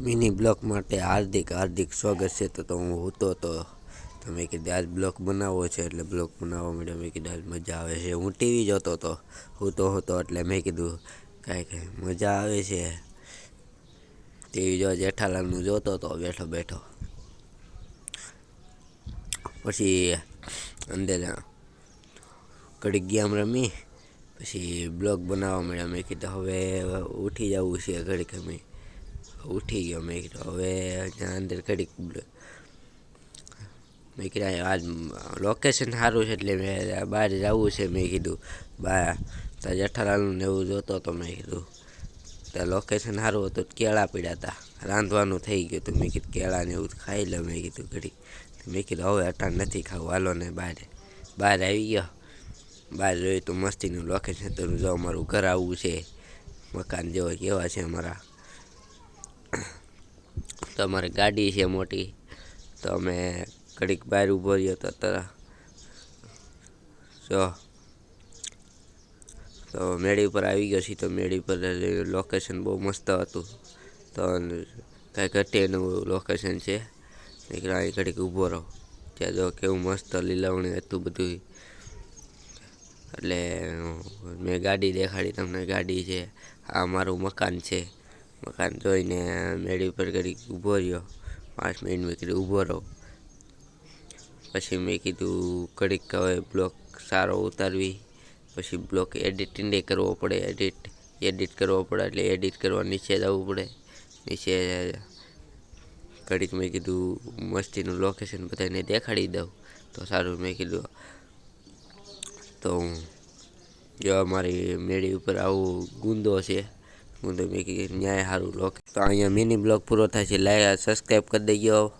Mini block માટે હાર્દિક હાર્દિક સ્વાગત છે. તો હું હતો તો તમે કીધું આજ બ્લોક બનાવવો છે એટલે બ્લોક બનાવવા માંડ્યો. મેં કીધું આજ મજા આવે છે. હું ટીવી જોતો હતો એટલે મેં કીધું કાંઈ મજા આવે છે. ટીવી જો જેઠાલાલનું જોતો હતો બેઠો બેઠો. પછી અંદર ઘડીક ગેમ રમી પછી બ્લોગ બનાવવા માંડ્યા. મેં કીધું હવે ઉઠી જવું છે. ઘડીક અમે ઉઠી ગયો. મેં કીધું હવે અંદર ઘડીક મેં કીધું આજ લોકેશન સારું છે એટલે મેં બહાર જવું છે. મેં કીધું બહાર ત્યાં જેઠાલાલનું ને એવું જોતો હતો. મેં કીધું ત્યાં લોકેશન સારું હતું. કેળા પીડ્યા હતા, રાંધવાનું થઈ ગયું હતું. મેં કીધું કેળા ને એવું ખાઈ લે. મેં કીધું ઘડીક મેં કીધું હવે અટાણ નથી ખાવું, હાલો ને બહાર આવી ગયો. બહાર જોયું તો મસ્તીનું લોકેશન તો જો અમારું ઘર આવું છે. મકાન જેવો કેવા છે અમારા. તો અમારી ગાડી છે મોટી. તો અમે ઘડીક બહાર ઊભો રહ્યો તો તો મેળી ઉપર આવી ગયો છે. તો મેળી પર લોકેશન બહુ મસ્ત હતું. તો કાંઈ ઘટેનું લોકેશન છે. અહીં ઘડીક ઊભો રહો. ત્યાં જો કેવું મસ્ત લીલવણી હતું બધું. એટલે મેં ગાડી દેખાડી તમને. ગાડી છે, આ મારું મકાન છે. મકાન જોઈને મેળી ઉપર ઘડીક ઊભો રહ્યો. 5 મિનિટ મેં કીધું ઊભો રહો. પછી મેં કીધું ઘડીક હવે બ્લોક સારો ઉતારવી. પછી બ્લોક એડિટિંગ કરવો પડે. એડિટ કરવો પડે એટલે એડિટ કરવા નીચે જવું પડે. નીચે ઘડીક મેં કીધું મસ્તીનું લોકેશન બધાને દેખાડી દઉં તો સારું. મેં કીધું તો જો અમારી મેળી ઉપર આવું ગુંદો છે. ગુંદો મેં કીધું ન્યાય સારું લોક. તો અહીંયા મિની બ્લોગ પૂરો થાય છે. લાઈક સબસ્ક્રાઈબ કરી દેજો.